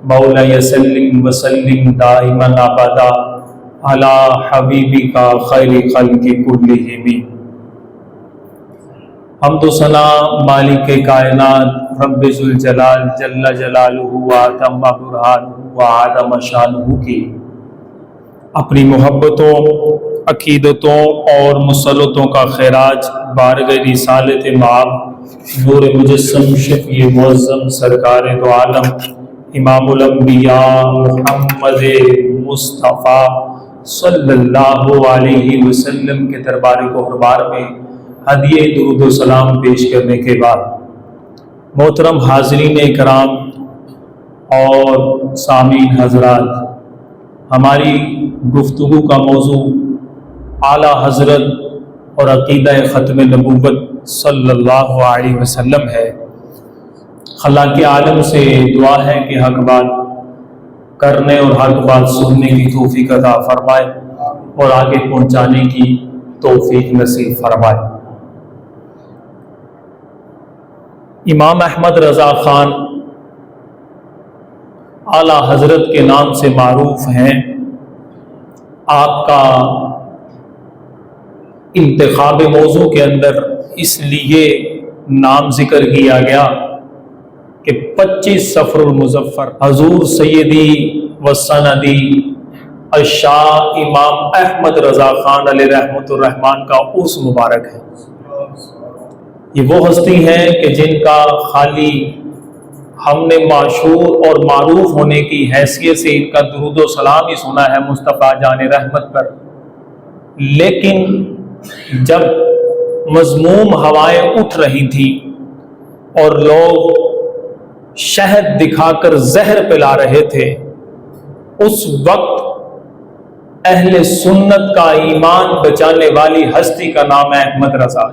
مولا سلم وسلم دائما ابدا علی حبیبک خیر خلق کلہم۔ حمد و ثنا مالک کائنات رب ذوالجلال جل جلالہ واتم برہانہ وعظم شانہ کی اپنی محبتوں، عقیدتوں اور مسلطوں کا خراج بارگاہ رسالت مآب نور مجسم شفیع معظم سرکار دو عالم امام الانبیاء محمد مصطفیٰ صلی اللہ علیہ وسلم کے دربار گہربار میں ہدیہ درود و سلام پیش کرنے کے بعد، محترم حاضرین اکرام اور سامعین حضرات، ہماری گفتگو کا موضوع اعلیٰ حضرت اور عقیدہ ختم نبوت صلی اللہ علیہ وسلم ہے۔ خلاق عالم سے دعا ہے کہ حق بات کرنے اور حق بات سننے کی توفیق عطا فرمائے اور آگے پہنچانے کی توفیق نصیب فرمائے۔ امام احمد رضا خان اعلیٰ حضرت کے نام سے معروف ہیں۔ آپ کا انتخاب موضوع کے اندر اس لیے نام ذکر کیا گیا کہ 25 صفر المظفر حضور سیدی و سندی الشاہ امام احمد رضا خان علیہ رحمۃ الرحمن کا عرس مبارک ہے۔ یہ وہ ہستی ہیں کہ جن کا خالی ہم نے مشہور اور معروف ہونے کی حیثیت سے ان کا درود و سلام ہی سنا ہے مصطفیٰ جان رحمت پر، لیکن جب مذموم ہوائیں اٹھ رہی تھیں اور لوگ شہد دکھا کر زہر پلا رہے تھے، اس وقت اہل سنت کا ایمان بچانے والی ہستی کا نام ہے احمد رضا۔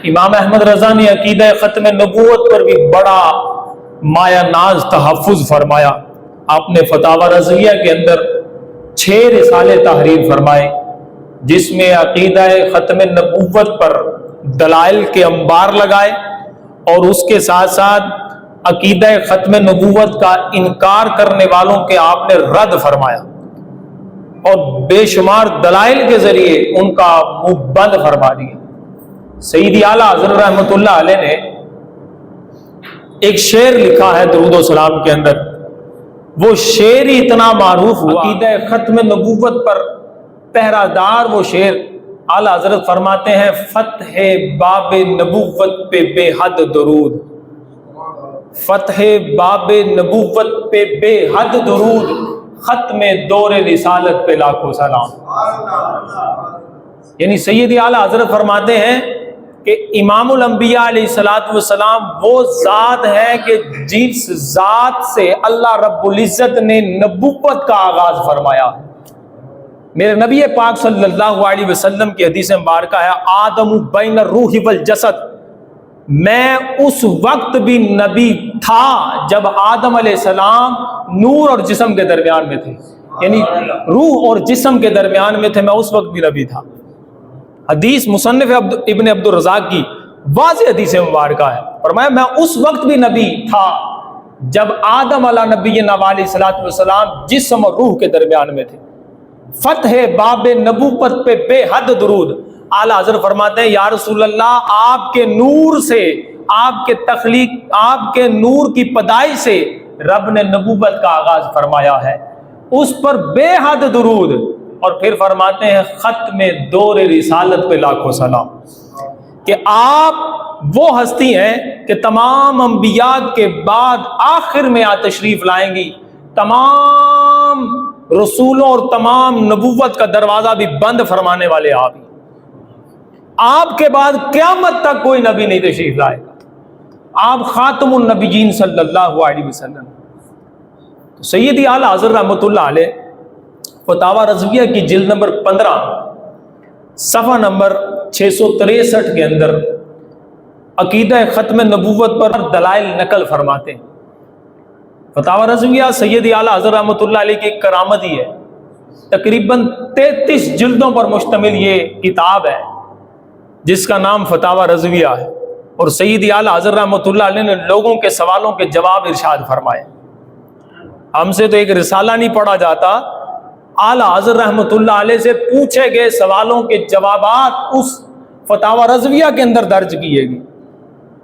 امام احمد رضا نے عقیدہ ختم نبوت پر بھی بڑا مایہ ناز تحفظ فرمایا۔ آپ نے فتاوی رضویہ کے اندر 6 رسالے تحریر فرمائے، جس میں عقیدہ ختم نبوت پر دلائل کے انبار لگائے اور اس کے ساتھ ساتھ عقیدہ ختم نبوت کا انکار کرنے والوں کے آپ نے رد فرمایا اور بے شمار دلائل کے ذریعے ان کا منہ بند فرما دیا۔ سیدی اعلیٰ حضرت رحمۃ اللہ علیہ نے ایک شعر لکھا ہے درود و سلام کے اندر، وہ شعر ہی اتنا معروف ہوا، عقیدہ ختم نبوت پر پہرہ دار وہ شعر۔ اعلیٰ حضرت فرماتے ہیں فتح باب نبوت پہ بے حد درود، فتح باب نبوت پہ بے حد درود، ختم دور رسالت پہ لاکھوں سلام۔ یعنی سیدی اعلیٰ حضرت فرماتے ہیں کہ امام الانبیاء علیہ الصلوۃ والسلام وہ ذات ہے کہ جس ذات سے اللہ رب العزت نے نبوت کا آغاز فرمایا۔ میرے نبی پاک صلی اللہ علیہ وسلم کی حدیث مبارکہ ہے آدم بین الروح والجسد، میں اس وقت بھی نبی تھا جب آدم علیہ السلام نور اور جسم کے درمیان میں تھے، یعنی روح اور جسم کے درمیان میں تھے، میں اس وقت بھی نبی تھا۔ حدیث مصنف ابن عبد الرزاق کی واضح حدیث مبارکہ ہے، فرمایا میں اس وقت بھی نبی تھا جب آدم علیہ نبینا علیہ الصلوۃ والسلام جسم اور روح کے درمیان میں تھے۔ فتح باب نبوت پہ بے حد درود۔ اعلیٰ حضرت فرماتے ہیں یا رسول اللہ، آپ کے نور سے، آپ کے تخلیق، آپ کے نور کی پیدائش سے رب نے نبوت کا آغاز فرمایا ہے، اس پر بے حد درود۔ اور پھر فرماتے ہیں ختم دور رسالت پہ لاکھوں سلام، کہ آپ وہ ہستی ہیں کہ تمام انبیاء کے بعد آخر میں تشریف لائیں گی، تمام رسولوں اور تمام نبوت کا دروازہ بھی بند فرمانے والے آپ ہی، آپ کے بعد قیامت تک کوئی نبی نہیں تشریف لائے گا، آپ خاتم النبیین صلی اللہ علیہ وسلم۔ تو سیدی اعلیٰ حضرت رحمۃ اللہ علیہ فتاوی رضویہ کی جلد نمبر 15 صفحہ نمبر 663 کے اندر عقیدہ ختم نبوت پر دلائل نقل فرماتے ہیں۔ فتاوی رضویہ سیدی اعلیٰ حضرت رحمۃ اللہ علیہ کی کرامت ہی ہے، تقریباً 33 جلدوں پر مشتمل یہ کتاب ہے جس کا نام فتاوی رضویہ ہے۔ اور سیدی اعلیٰ حضرت رحمۃ اللہ علیہ نے لوگوں کے سوالوں کے جواب ارشاد فرمائے. ہم سے تو ایک رسالہ نہیں پڑھا جاتا، اعلیٰ حضرت رحمۃ اللہ علیہ سے پوچھے گئے سوالوں کے جوابات اس فتاوی رضویہ کے اندر درج کیے گئے.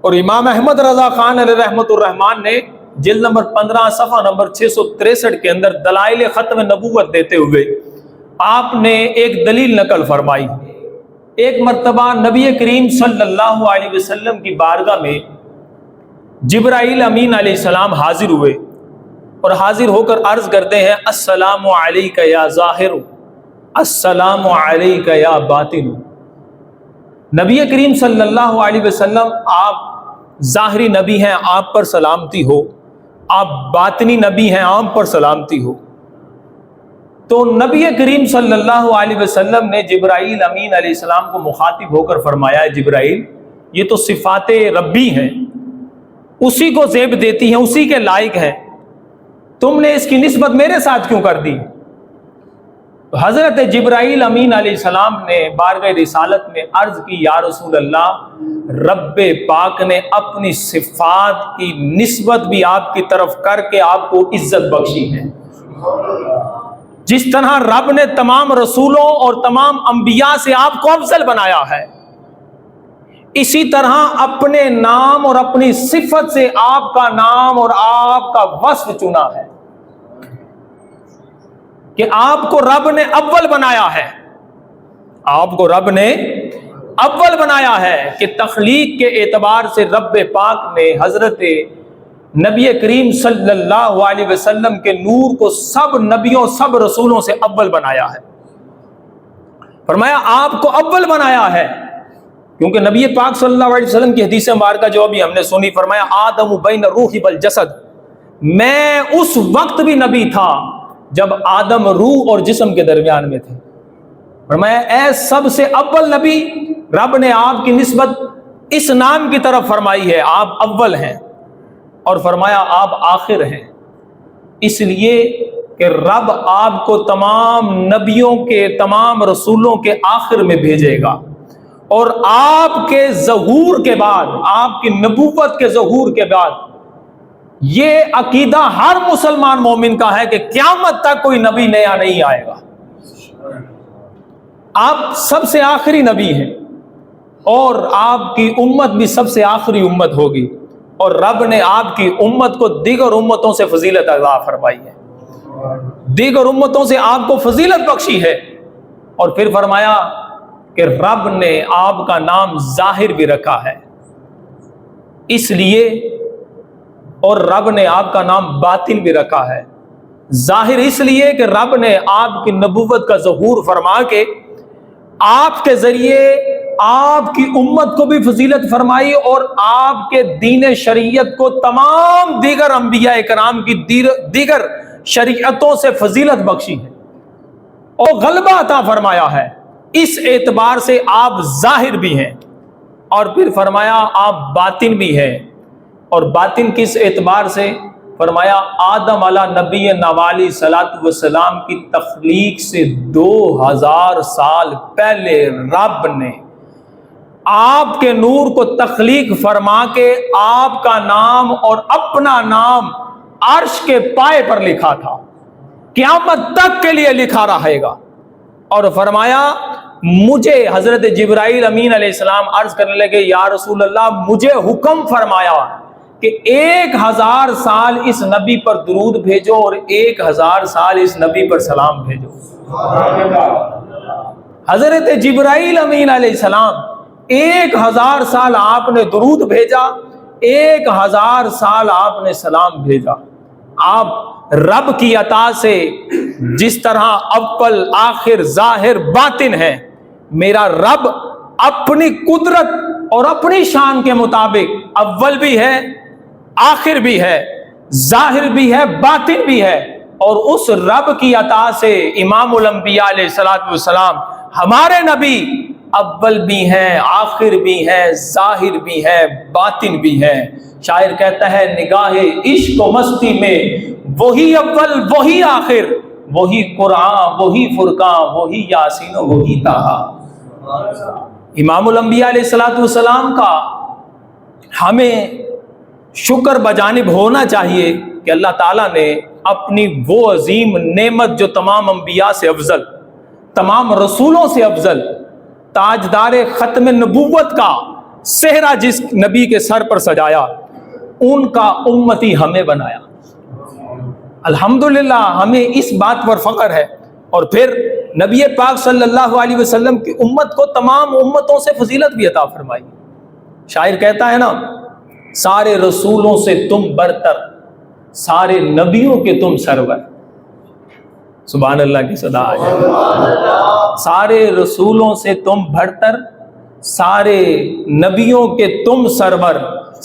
اور امام احمد رضا خان علیہ رحمۃ الرحمان نے جلد نمبر 15 صفحہ نمبر 663 کے اندر دلائل ختم نبوت دیتے ہوئے آپ نے ایک دلیل نقل فرمائی. ایک مرتبہ نبی کریم صلی اللہ علیہ وسلم کی بارگاہ میں جبرائیل امین علیہ السلام حاضر ہوئے اور حاضر ہو کر عرض کرتے ہیں السلام علیک یا ظاہر، السلام علیک یا باطن. نبی کریم صلی اللہ علیہ وسلم آپ ظاہری نبی ہیں، آپ پر سلامتی ہو، آپ باطنی نبی ہیں، آپ پر سلامتی ہو. تو نبی کریم صلی اللہ علیہ وسلم نے جبرائیل امین علیہ السلام کو مخاطب ہو کر فرمایا جبرائیل یہ تو صفات ربی ہیں، اسی کو زیب دیتی ہیں، اسی کے لائق ہیں، تم نے اس کی نسبت میرے ساتھ کیوں کر دی؟ حضرت جبرائیل امین علیہ السلام نے بارگاہ رسالت میں عرض کی یا رسول اللہ، رب پاک نے اپنی صفات کی نسبت بھی آپ کی طرف کر کے آپ کو عزت بخشی ہے. جس طرح رب نے تمام رسولوں اور تمام انبیاء سے آپ کو افضل بنایا ہے، اسی طرح اپنے نام اور اپنی صفت سے آپ کا نام اور آپ کا وصف چنا ہے کہ آپ کو رب نے اول بنایا ہے. آپ کو رب نے اول بنایا ہے کہ تخلیق کے اعتبار سے رب پاک نے حضرت نبی کریم صلی اللہ علیہ وسلم کے نور کو سب نبیوں سب رسولوں سے اول بنایا ہے. فرمایا آپ کو اول بنایا ہے کیونکہ نبی پاک صلی اللہ علیہ وسلم کی حدیث مبارکہ جو ابھی ہم نے سنی، فرمایا آدم بین الروح والجسد، میں اس وقت بھی نبی تھا جب آدم روح اور جسم کے درمیان میں تھے. فرمایا اے سب سے اول نبی، رب نے آپ کی نسبت اس نام کی طرف فرمائی ہے، آپ اول ہیں، اور فرمایا آپ آخر ہیں، اس لیے کہ رب آپ کو تمام نبیوں کے تمام رسولوں کے آخر میں بھیجے گا. اور آپ کے ظہور کے بعد، آپ کی نبوت کے ظہور کے بعد یہ عقیدہ ہر مسلمان مومن کا ہے کہ قیامت تک کوئی نبی نیا نہیں آئے گا. آپ سب سے آخری نبی ہیں اور آپ کی امت بھی سب سے آخری امت ہوگی، اور رب نے آپ کی امت کو دیگر امتوں سے فضیلت عطا فرمائی ہے، دیگر امتوں سے آپ کو فضیلت بخشی ہے. اور پھر فرمایا کہ رب نے آپ کا نام ظاہر بھی رکھا ہے اس لیے، اور رب نے آپ کا نام باطن بھی رکھا ہے. ظاہر اس لیے کہ رب نے آپ کی نبوت کا ظہور فرما کے آپ کے ذریعے آپ کی امت کو بھی فضیلت فرمائی، اور آپ کے دین شریعت کو تمام دیگر انبیاء کرام کی دیگر شریعتوں سے فضیلت بخشی ہے اور غلبہ عطا فرمایا ہے. اس اعتبار سے آپ ظاہر بھی ہیں، اور پھر فرمایا آپ باطن بھی ہیں. اور باطن کس اعتبار سے؟ فرمایا آدم علیہ نبی نوالی صلاۃ والسلام کی تخلیق سے 2000 سال پہلے رب نے آپ کے نور کو تخلیق فرما کے آپ کا نام اور اپنا نام عرش کے پائے پر لکھا تھا، قیامت تک کے لیے لکھا رہے گا. اور فرمایا مجھے حضرت جبرائیل امین علیہ السلام عرض کرنے لگے یا رسول اللہ، مجھے حکم فرمایا کہ 1000 سال اس نبی پر درود بھیجو اور 1000 سال اس نبی پر سلام بھیجو. حضرت جبرائیل امین علیہ السلام 1000 سال آپ نے درود بھیجا، 1000 سال آپ نے سلام بھیجا. آپ رب کی عطا سے جس طرح اول آخر ظاہر باطن ہے، میرا رب اپنی قدرت اور اپنی شان کے مطابق اول بھی ہے، آخر بھی ہے، ظاہر بھی ہے، باطن بھی ہے. اور اس رب کی عطا سے امام الانبیاء علیہ الصلوۃ والسلام ہمارے نبی اول بھی ہیں، آخر بھی ہیں، ظاہر بھی ہے، باطن بھی ہے. شاعر کہتا ہے نگاہ عشق و مستی میں وہی اول وہی آخر، وہی قرآن وہی فرقان وہی یاسین وہی طٰہٰ. امام الانبیاء علیہ الصلوۃ والسلام کا ہمیں شکر بجانب ہونا چاہیے کہ اللہ تعالیٰ نے اپنی وہ عظیم نعمت جو تمام انبیاء سے افضل، تمام رسولوں سے افضل، تاجدار ختم نبوت کا صحرا جس نبی کے سر پر سجایا، ان کا امتی ہمیں بنایا۔ الحمدللہ ہمیں اس بات پر فخر ہے۔ اور پھر نبی پاک صلی اللہ علیہ وسلم کی امت کو تمام امتوں سے فضیلت بھی عطا فرمائی۔ شاعر کہتا ہے نا، سارے رسولوں سے تم برتر، سارے نبیوں کے تم سرور۔ سبحان اللہ کی صدا ہے۔ سارے رسولوں سے تم برتر، سارے نبیوں کے تم سرور،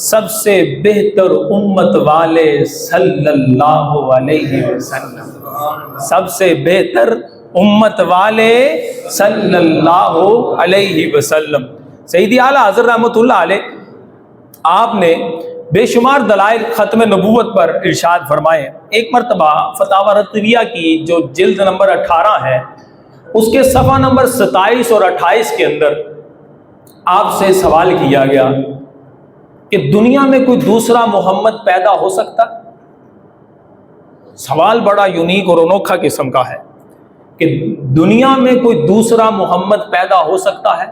سب سے بہتر امت والے صلی اللہ علیہ وسلم، سب سے بہتر امت والے صلی اللہ علیہ وسلم۔ سیدی اعلیٰ حضرت رحمۃ اللہ علیہ، آپ نے بے شمار دلائل ختم نبوت پر ارشاد فرمائے۔ ایک مرتبہ فتاوی رضویہ کی جو جلد نمبر 18 ہے، اس کے صفحہ نمبر 27 اور 28 کے اندر آپ سے سوال کیا گیا کہ دنیا میں کوئی دوسرا محمد پیدا ہو سکتا؟ سوال بڑا یونیک اور انوکھا قسم کا ہے کہ دنیا میں کوئی دوسرا محمد پیدا ہو سکتا ہے۔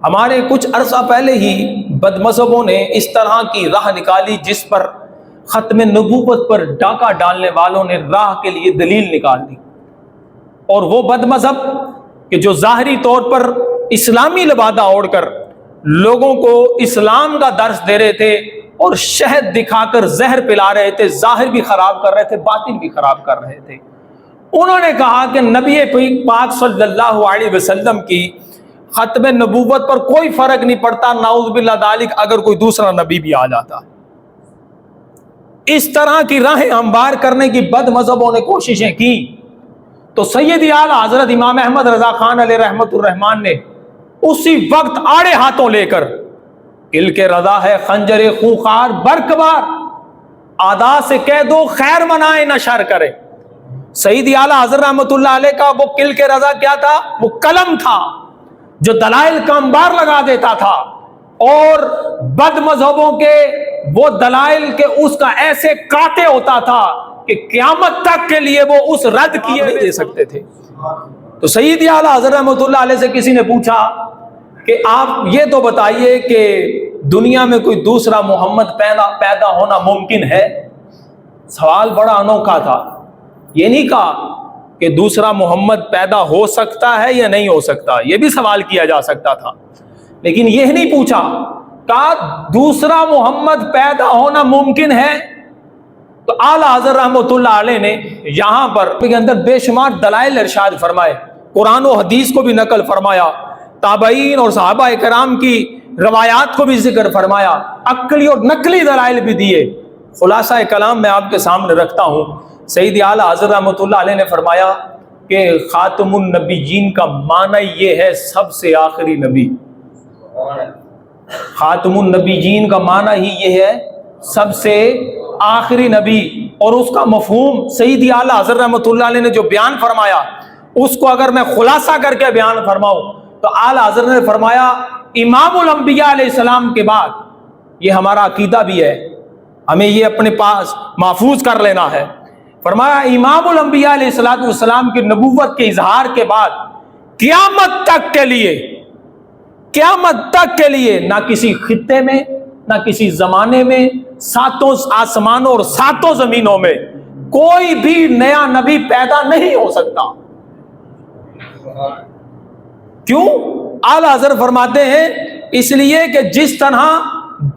ہمارے کچھ عرصہ پہلے ہی بد مذہبوں نے اس طرح کی راہ نکالی جس پر ختم نبوت پر ڈاکہ ڈالنے والوں نے راہ کے لیے دلیل نکال دی، اور وہ بد مذہب کہ جو ظاہری طور پر اسلامی لبادہ اوڑھ کر لوگوں کو اسلام کا درس دے رہے تھے اور شہد دکھا کر زہر پلا رہے تھے، ظاہر بھی خراب کر رہے تھے، باطن بھی خراب کر رہے تھے، انہوں نے کہا کہ نبی پاک صلی اللہ علیہ وسلم کی ختم نبوت پر کوئی فرق نہیں پڑتا، نعوذ باللہ ذالک اگر کوئی دوسرا نبی بھی آ جاتا۔ اس طرح کی راہیں ہموار کرنے کی بد مذہبوں نے کوششیں کی، تو سیدی اعلیٰ حضرت امام احمد رضا خان علیہ رحمت الرحمان نے اسی وقت آڑے ہاتھوں لے کر کل کے رضا ہے خنجر خونخوار برکبار، آدا سے کہہ دو خیر منائے نہ شر کرے۔ سیدی اعلیٰ حضرت رحمت اللہ علیہ کا وہ کل کے رضا کیا تھا؟ وہ قلم تھا جو دلائل کا انبار لگا دیتا تھا، اور بد مذہبوں کے وہ دلائل کے اس کا ایسے کاٹے ہوتا تھا کہ قیامت تک کے لیے وہ اس رد کیے نہیں دے سکتے تھے۔ تو سیدی اعلیٰ حضرت رحمت اللہ علیہ سے کسی نے پوچھا کہ آپ یہ تو بتائیے کہ دنیا میں کوئی دوسرا محمد پیدا ہونا ممکن ہے؟ سوال بڑا انوکھا تھا۔ یہ نہیں کہا کہ دوسرا محمد پیدا ہو سکتا ہے یا نہیں ہو سکتا، یہ بھی سوال کیا جا سکتا تھا، لیکن یہ نہیں پوچھا کہا دوسرا محمد پیدا ہونا ممکن ہے۔ تو اعلیٰ حضرت رحمۃ اللہ علیہ نے یہاں پر کے اندر بے شمار دلائل ارشاد فرمائے، قرآن و حدیث کو بھی نقل فرمایا، تابعین اور صحابہ کرام کی روایات کو بھی ذکر فرمایا، عقلی اور نقلی دلائل بھی دیے۔ خلاصہ کلام میں آپ کے سامنے رکھتا ہوں۔ سیدی اعلیٰ حضرت رحمۃ اللہ علیہ نے فرمایا کہ خاتم النبیین کا معنی یہ ہے سب سے آخری نبی۔ خاتم النبیین کا معنی ہی یہ ہے سب سے آخری نبی، اور اس کا مفہوم سیدی اعلیٰ حضرت رحمۃ اللہ علیہ نے جو بیان فرمایا، اس کو اگر میں خلاصہ کر کے بیان فرماؤں تو اعلیٰ حضرت نے فرمایا امام الانبیاء علیہ السلام کے بعد، یہ ہمارا عقیدہ بھی ہے، ہمیں یہ اپنے پاس محفوظ کر لینا ہے، فرمایا امام الانبیاء علیہ السلام کی نبوت کے اظہار کے بعد قیامت تک کے لیے نہ کسی خطے میں نہ کسی زمانے میں، ساتوں آسمانوں اور ساتوں زمینوں میں کوئی بھی نیا نبی پیدا نہیں ہو سکتا۔ کیوں؟ اعلیٰ حضرت فرماتے ہیں اس لیے کہ جس طرح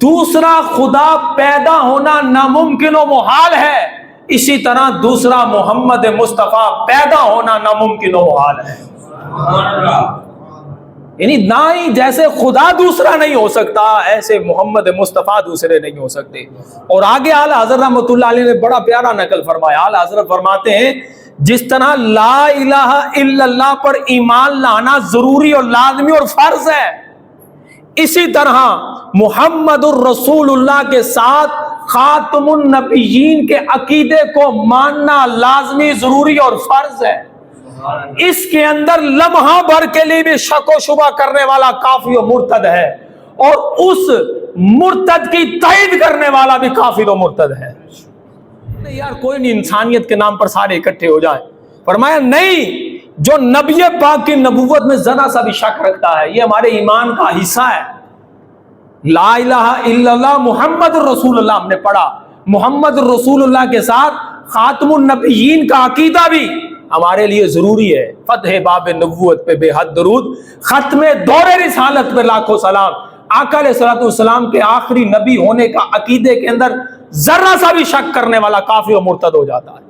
دوسرا خدا پیدا ہونا ناممکن و محال ہے، اسی طرح دوسرا محمد مصطفیٰ پیدا ہونا ناممکن و محال ہے۔ یعنی نہ ہی جیسے خدا دوسرا نہیں ہو سکتا، ایسے محمد مصطفیٰ دوسرے نہیں ہو سکتے۔ اور آگے اعلیٰ حضرت رحمۃ اللہ علیہ نے بڑا پیارا نقل فرمایا۔ اعلیٰ حضرت فرماتے ہیں جس طرح لا الہ الا اللہ پر ایمان لانا ضروری اور لازمی اور فرض ہے، اسی طرح محمد الرسول اللہ کے ساتھ خاتم النبیین کے عقیدے کو ماننا لازمی، ضروری اور فرض ہے۔ اس کے اندر لمحہ بھر کے لیے بھی شک و شبہ کرنے والا کافر و مرتد ہے، اور اس مرتد کی تائید کرنے والا بھی کافر و مرتد ہے۔ یار کوئی نہیں انسانیت کے نام پر سارے اکٹھے ہو جائیں، فرمایا نہیں، جو نبی پاک کی نبوت میں ذرا سا بھی شک رکھتا ہے یہ ہمارے ایمان کا حصہ ہے۔ لا الہ الا اللہ محمد رسول اللہ ہم نے پڑھا، محمد رسول اللہ کے ساتھ خاتم النبیین کا عقیدہ بھی ہمارے لیے ضروری ہے۔ فتح باب نبوت پہ بے حد درود، ختم دور رسالت پہ لاکھوں سلام۔ آقا علیہ الصلوۃ والسلام کے آخری نبی ہونے کا عقیدے کے اندر ذرا سا بھی شک کرنے والا کافر و مرتد ہو جاتا ہے،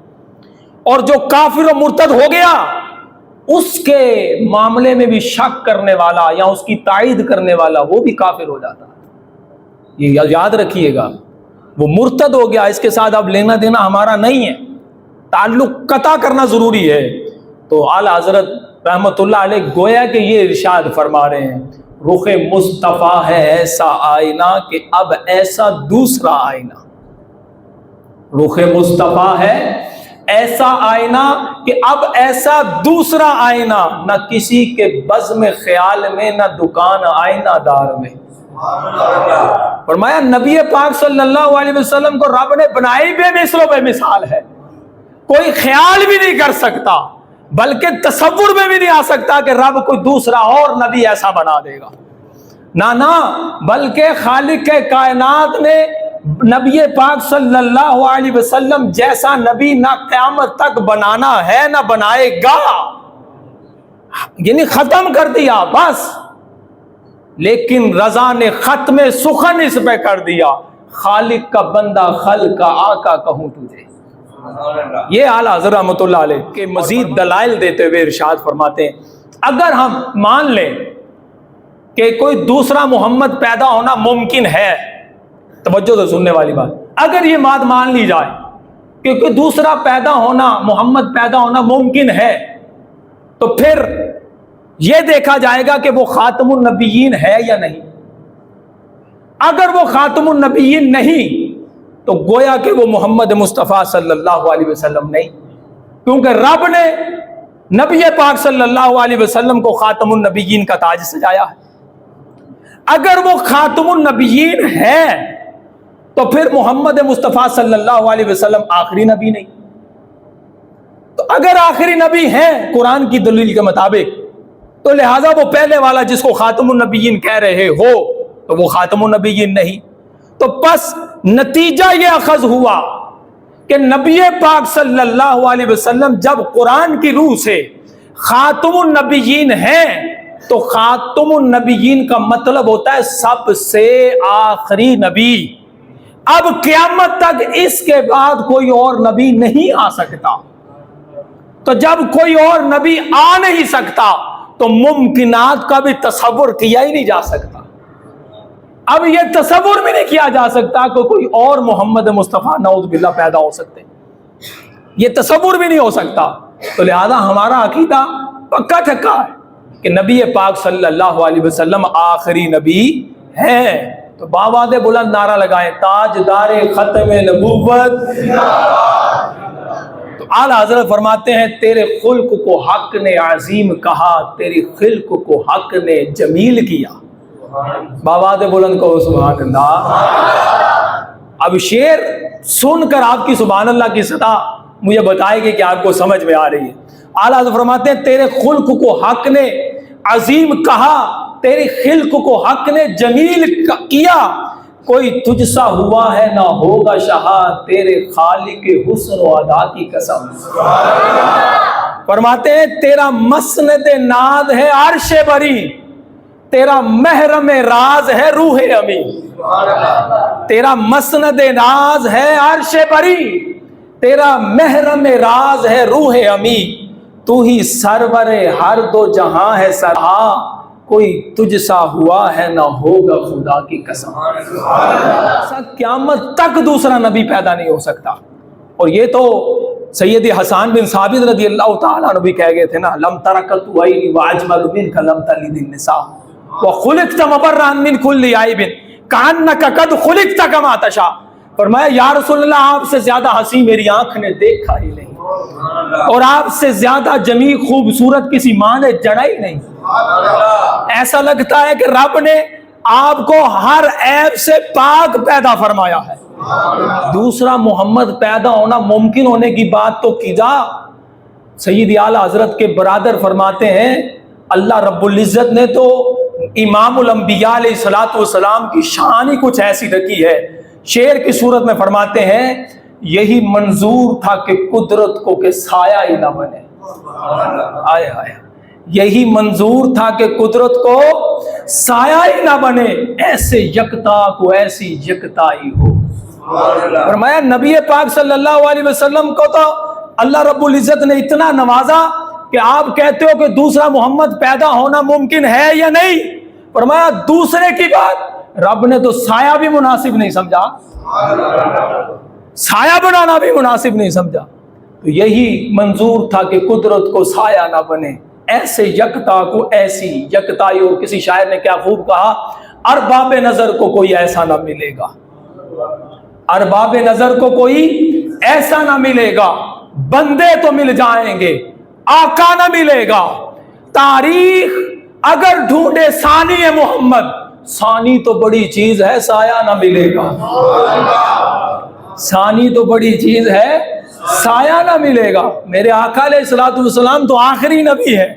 اور جو کافر و مرتد ہو گیا اس کے معاملے میں بھی شک کرنے والا یا اس کی تائید کرنے والا وہ بھی کافر ہو جاتا ہے۔ یہ یاد رکھیے گا، وہ مرتد ہو گیا، اس کے ساتھ اب لینا دینا ہمارا نہیں ہے، تعلق قطع کرنا ضروری ہے۔ تو اعلیٰ حضرت رحمت اللہ علیہ گویا کہ یہ ارشاد فرما رہے ہیں، رخ مصطفیٰ ہے ایسا آئینہ کہ اب ایسا دوسرا آئینہ، رخ مصطفیٰ ہے ایسا آئینہ کہ اب ایسا دوسرا آئینہ، نہ کسی کے بزم خیال میں نہ دکان آئینہ دار میں۔ فرمایا نبی پاک صلی اللہ علیہ وسلم کو رب نے بنائی بے مثل و بے مثال ہے، کوئی خیال بھی نہیں کر سکتا، بلکہ تصور میں بھی نہیں آ سکتا کہ رب کوئی دوسرا اور نبی ایسا بنا دے گا، نہ بلکہ خالق کائنات نے نبی پاک صلی اللہ علیہ وسلم جیسا نبی نہ قیامت تک بنانا ہے نہ بنائے گا، یعنی ختم کر دیا بس۔ لیکن رضا نے ختم سخن اس پہ کر دیا، خالق کا بندہ خلق کا آقا کہوں تجھے۔ یہ اعلیٰ حضرت رحمۃ اللہ علیہ کے مزید دلائل دیتے ہوئے ارشاد فرماتے ہیں، اگر ہم مان لیں کہ کوئی دوسرا محمد پیدا ہونا ممکن ہے، توجہ سے سننے والی بات، اگر یہ بات مان لی جائے کہ کوئی دوسرا پیدا ہونا، محمد پیدا ہونا ممکن ہے، تو پھر یہ دیکھا جائے گا کہ وہ خاتم النبیین ہے یا نہیں۔ اگر وہ خاتم النبیین نہیں تو گویا کہ وہ محمد مصطفیٰ صلی اللہ علیہ وسلم نہیں، کیونکہ رب نے نبی پاک صلی اللہ علیہ وسلم کو خاتم النبیین کا تاج سجایا ہے۔ اگر وہ خاتم النبیین ہے تو پھر محمد مصطفیٰ صلی اللہ علیہ وسلم آخری نبی نہیں۔ تو اگر آخری نبی ہیں قرآن کی دلیل کے مطابق، تو لہذا وہ پہلے والا جس کو خاتم النبیین کہہ رہے ہو تو وہ خاتم النبیین نہیں۔ تو پس نتیجہ یہ اخذ ہوا کہ نبی پاک صلی اللہ علیہ وسلم جب قرآن کی روح سے خاتم النبیین ہیں تو خاتم النبیین کا مطلب ہوتا ہے سب سے آخری نبی۔ اب قیامت تک اس کے بعد کوئی اور نبی نہیں آ سکتا، تو جب کوئی اور نبی آ نہیں سکتا تو ممکنات کا بھی تصور کیا ہی نہیں جا سکتا۔ اب یہ تصور بھی نہیں کیا جا سکتا کہ کوئی اور محمد مصطفیٰ نعوذ باللہ پیدا ہو سکتے، یہ تصور بھی نہیں ہو سکتا۔ تو لہذا ہمارا عقیدہ پکا ٹھکا ہے کہ نبی پاک صلی اللہ علیہ وسلم آخری نبی ہے۔ تو باواد بلند نعرہ لگائیں، تاجدار ختم نبوت۔ تو اعلیٰ حضرت فرماتے ہیں، تیرے خلق کو حق نے عظیم کہا، تیری خلق کو حق نے جمیل کیا۔ باواد بلند کو سبحان اللہ۔ اب شعر سن کر آپ کی سبحان اللہ کی صدا مجھے بتائے گی کہ آپ کو سمجھ میں آ رہی ہے۔ اعلیٰ حضرت فرماتے ہیں، تیرے خلق کو حق نے عظیم کہا، تیری خلق کو حق نے جمیل کیا، کوئی تجھ سا ہوا ہے نہ ہوگا شہا، تیرے خالق حسن و ادا کی قسم۔ فرماتے ہیں تیرا مسند ناد ہے عرش بری، تیرا محرم راز ہے روح امی۔ تیرا مسند ناز ہے عرش بری، تیرا محرم راز ہے روح امی، تو ہی سرور ہر دو جہاں ہے سرہا، کوئی تجھ سا ہوا ہے نہ ہوگا خدا کی قسم۔ قیامت تک دوسرا نبی پیدا نہیں ہو سکتا۔ اور یہ تو سید حسان بن ثابت رضی اللہ تعالیٰ عنہ بھی کہہ گئے تھے نا، لم ترکت وعینی واجمل منک لم تلد النساء وخلقت مبرأ من کل عیب کأنک قد خلقت کما تشاء۔ فرمایا یا رسول اللہ، آپ سے زیادہ ہنسی میری آنکھ نے دیکھا ہی نہیں، اور آپ سے زیادہ جمیل خوبصورت کسی ماں نے جڑا ہی نہیں۔ ایسا لگتا ہے کہ رب نے آپ کو ہر عیب سے پاک پیدا فرمایا ہے۔ دوسرا محمد پیدا ہونا ممکن ہونے کی بات تو کی جا۔ سید اعلیٰ حضرت کے برادر فرماتے ہیں اللہ رب العزت نے تو امام الانبیاء علیہ الصلوۃ والسلام کی شان ہی کچھ ایسی رکھی ہے، شعر کی صورت میں فرماتے ہیں یہی منظور تھا کہ قدرت کو کہ سایہ ہی نہ بنے۔ آئے آئے، یہی منظور تھا کہ قدرت کو سایہ ہی نہ بنے، ایسے یکتا کو ایسی یکتائی ہو۔ فرمایا نبی پاک صلی اللہ علیہ وسلم کو تو اللہ رب العزت نے اتنا نوازا کہ آپ کہتے ہو کہ دوسرا محمد پیدا ہونا ممکن ہے یا نہیں؟ فرمایا دوسرے کی بات رب نے تو سایہ بھی مناسب نہیں سمجھا، سایہ بنانا بھی مناسب نہیں سمجھا، تو یہی منظور تھا کہ قدرت کو سایہ نہ بنے، ایسے یکتا کو ایسی یکتائی ہو۔ کسی شاعر نے کیا خوب کہا، ارباب نظر کو کوئی ایسا نہ ملے گا، ارباب نظر کو کوئی ایسا نہ ملے گا، بندے تو مل جائیں گے آقا نہ ملے گا، تاریخ اگر ڈھونڈے ثانی محمد، ثانی تو بڑی چیز ہے سایہ نہ ملے گا، ثانی تو بڑی چیز ہے سایہ نہ ملے گا۔ میرے آقا علیہ الصلوۃ والسلام تو آخری نبی ہے،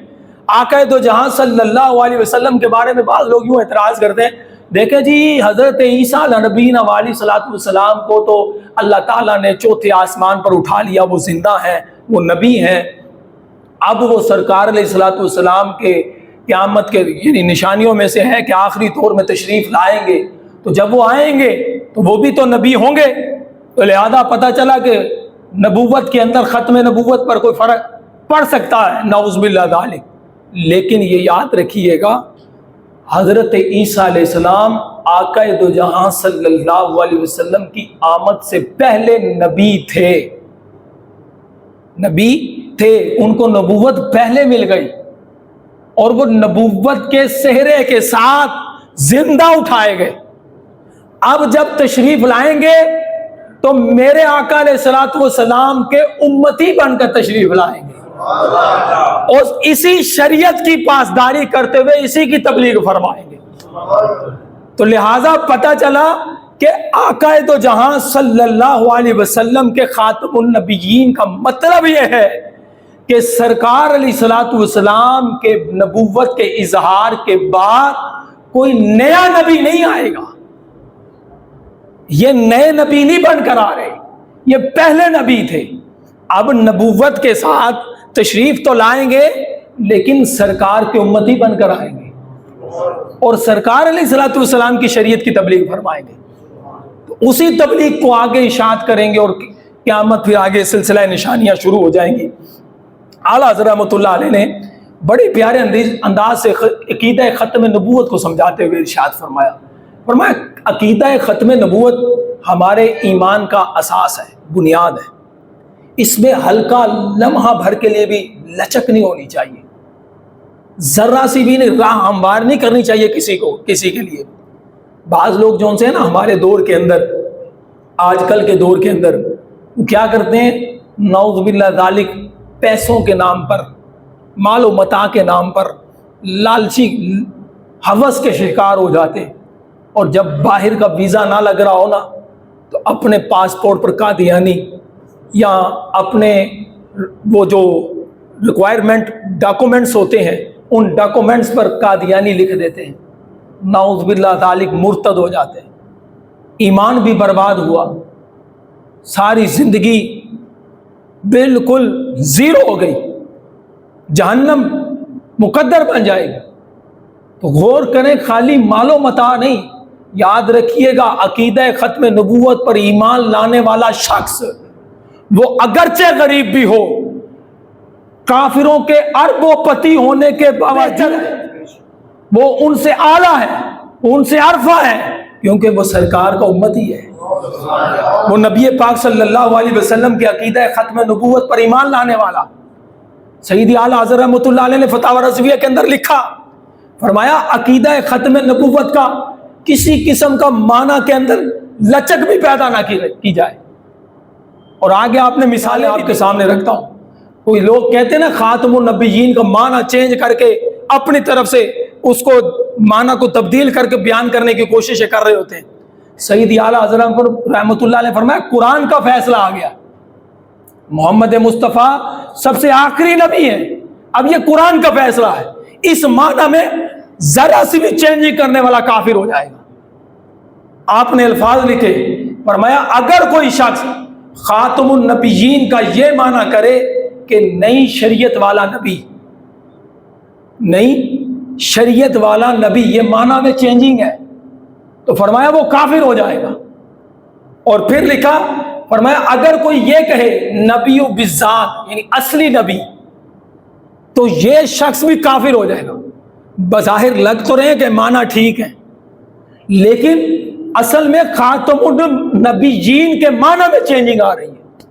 آقا تو جہاں صلی اللہ علیہ وسلم کے بارے میں بعض لوگ یوں اعتراض کرتے ہیں، دیکھیں جی حضرت عیسیٰ نبینا علیہ الصلوۃ والسلام کو تو اللہ تعالیٰ نے چوتھے آسمان پر اٹھا لیا، وہ زندہ ہیں، وہ نبی ہیں، اب وہ سرکار علیہ الصلوۃ والسلام کے قیامت کے یعنی نشانیوں میں سے ہے کہ آخری طور میں تشریف لائیں گے، تو جب وہ آئیں گے تو وہ بھی تو نبی ہوں گے، تو لہذا پتہ چلا کہ نبوت کے اندر ختم نبوت پر کوئی فرق پڑ سکتا ہے، نعوذ باللہ ذالک۔ لیکن یہ یاد رکھیے گا حضرت عیسیٰ علیہ السلام آقا دو جہاں صلی اللہ علیہ وسلم کی آمد سے پہلے نبی تھے، نبی تھے، ان کو نبوت پہلے مل گئی اور وہ نبوت کے صحرے کے ساتھ زندہ اٹھائے گئے۔ اب جب تشریف لائیں گے تو میرے آقا علیہ الصلوۃ والسلام کے امتی بن کر تشریف لائیں گے اور اسی شریعت کی پاسداری کرتے ہوئے اسی کی تبلیغ فرمائیں گے۔ تو لہٰذا پتہ چلا کہ آقا دو جہاں صلی اللہ علیہ وسلم کے خاتم النبیین کا مطلب یہ ہے کہ سرکار علیہ الصلوۃ والسلام کے نبوت کے اظہار کے بعد کوئی نیا نبی نہیں آئے گا، یہ نئے نبی نہیں بن کر آ رہے، یہ پہلے نبی تھے۔ اب نبوت کے ساتھ تشریف تو لائیں گے لیکن سرکار کے امتی بن کر آئیں گے اور سرکار علیہ الصلوۃ والسلام کی شریعت کی تبلیغ فرمائیں گے، تو اسی تبلیغ کو آگے اشاعت کریں گے اور قیامت پھر آگے سلسلہ نشانیاں شروع ہو جائیں گی۔ اعلیٰ حضرت رحمۃ اللہ علیہ نے بڑے پیارے انداز سے عقیدہ ختم نبوت کو سمجھاتے ہوئے ارشاد فرمایا عقیدہ ختم نبوت ہمارے ایمان کا اساس ہے، بنیاد ہے، اس میں ہلکا لمحہ بھر کے لیے بھی لچک نہیں ہونی چاہیے، ذرہ سی بھی نہیں، راہ ہموار نہیں کرنی چاہیے کسی کے لیے۔ بعض لوگ جو سے نا ہمارے دور کے اندر، آج کل کے دور کے اندر وہ کیا کرتے ہیں، نعوذ باللہ ذالک، پیسوں کے نام پر، مال و متاع کے نام پر لالچی ہوس کے شکار ہو جاتے ہیں، اور جب باہر کا ویزا نہ لگ رہا ہو نا تو اپنے پاسپورٹ پر قادیانی یا اپنے وہ جو ریکوائرمنٹ ڈاکومنٹس ہوتے ہیں ان ڈاکومنٹس پر قادیانی لکھ دیتے ہیں، نعوذ باللہ ذالک، مرتد ہو جاتے ہیں، ایمان بھی برباد ہوا، ساری زندگی بالکل زیرو ہو گئی، جہنم مقدر بن جائے گی۔ تو غور کریں، خالی مال و متاع نہیں، یاد رکھیے گا عقیدہ ختم نبوت پر ایمان لانے والا شخص وہ اگرچہ غریب بھی ہو، کافروں کے اربوں پتی ہونے کے باوجود وہ ان سے اعلیٰ ہے، ان سے عرفہ ہے، کیونکہ وہ سرکار کا امتی ہے، وہ نبی پاک صلی اللہ علیہ وسلم کے عقیدہ ختم نبوت پر ایمان لانے والا۔ سیدی اعلیٰ حضرت رحمۃ اللہ علیہ نے فتاوی رضویہ کے اندر لکھا، فرمایا عقیدہ ختم نبوت کا کسی قسم کا معنی کے اندر لچک بھی پیدا نہ کی جائے، اور آگے آپ نے مثالیں آپ کے سامنے رکھتا ہوں۔ کوئی لوگ کہتے ہیں نا خاتم النبیین کا معنی چینج کر کے اپنی طرف سے اس کو معنی کو تبدیل کر کے بیان کرنے کی کوششیں کر رہے ہوتے ہیں۔ سید اعلیٰ حضرت رحمۃ اللہ علیہ فرمایا قرآن کا فیصلہ آ گیا، محمد مصطفیٰ سب سے آخری نبی ہے، اب یہ قرآن کا فیصلہ ہے، اس معنی میں ذرا سی بھی چینجنگ کرنے والا کافر ہو جائے گا۔ آپ نے الفاظ لکھے، فرمایا اگر کوئی شخص خاتم النبیین کا یہ معنی کرے کہ نئی شریعت والا نبی، نئی شریعت والا نبی، یہ معنی میں چینجنگ ہے، تو فرمایا وہ کافر ہو جائے گا۔ اور پھر لکھا، فرمایا اگر کوئی یہ کہے نبی بالذات یعنی اصلی نبی، تو یہ شخص بھی کافر ہو جائے گا۔ بظاہر لگ تو رہے کہ معنی ٹھیک ہے، لیکن اصل میں خاتم النبیین کے معنی میں چینجنگ آ رہی ہے،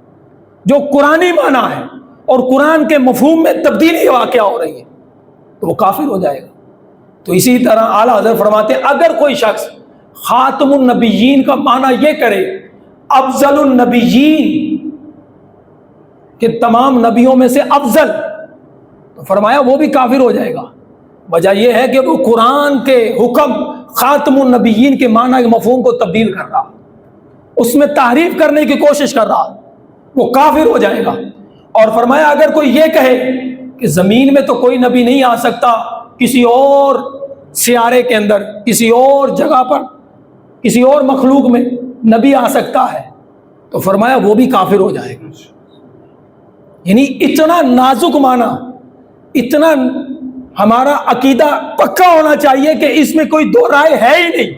جو قرآنی معنی ہے اور قرآن کے مفہوم میں تبدیلی واقع ہو رہی ہے، تو وہ کافر ہو جائے گا۔ تو اسی طرح اعلیٰ حضرت فرماتے ہیں اگر کوئی شخص خاتم النبیین کا معنی یہ کرے افضل النبیین کہ تمام نبیوں میں سے افضل، تو فرمایا وہ بھی کافر ہو جائے گا۔ وجہ یہ ہے کہ وہ قرآن کے حکم خاتم النبیین کے معنی کے مفہوم کو تبدیل کر رہا، اس میں تحریف کرنے کی کوشش کر رہا، وہ کافر ہو جائے گا۔ اور فرمایا اگر کوئی یہ کہے کہ زمین میں تو کوئی نبی نہیں آ سکتا، کسی اور سیارے کے اندر، کسی اور جگہ پر، کسی اور مخلوق میں نبی آ سکتا ہے، تو فرمایا وہ بھی کافر ہو جائے گا۔ یعنی اتنا نازک معنی، اتنا ہمارا عقیدہ پکا ہونا چاہیے کہ اس میں کوئی دو رائے ہے ہی نہیں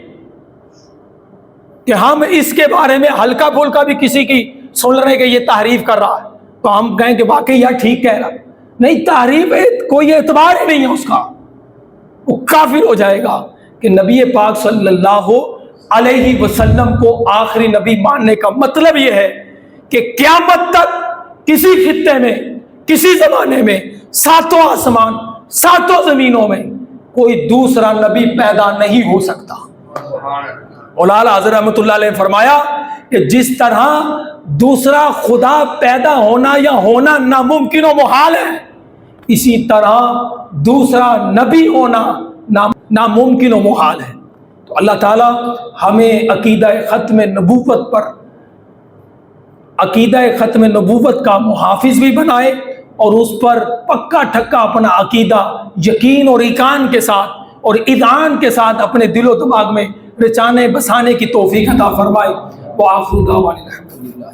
کہ ہم اس کے بارے میں ہلکا پھلکا بھی کسی کی سن رہے کہ یہ تحریف کر رہا ہے تو ہم کہیں کہ واقعی یار ٹھیک کہہ رہا، نہیں، تحریف کوئی اعتبار ہی نہیں ہے اس کا، وہ کافر ہو جائے گا۔ کہ نبی پاک صلی اللہ علیہ وسلم کو آخری نبی ماننے کا مطلب یہ ہے کہ قیامت تک کسی خطے میں، کسی زمانے میں، ساتوں آسمان ساتوں زمینوں میں کوئی دوسرا نبی پیدا نہیں ہو سکتا۔ مولانا حضرت رحمۃ اللہ علیہ نے فرمایا کہ جس طرح دوسرا خدا پیدا ہونا یا ہونا ناممکن و محال ہے، اسی طرح دوسرا نبی ہونا ناممکن و محال ہے۔ تو اللہ تعالیٰ ہمیں عقیدہ ختم نبوت پر، عقیدہ ختم نبوت کا محافظ بھی بنائے، اور اس پر پکا ٹھکا اپنا عقیدہ یقین اور ایقان کے ساتھ اور اذعان کے ساتھ اپنے دل و دماغ میں رچانے بسانے کی توفیق عطا فرمائے۔ وآخر دعوانا الحمدللہ۔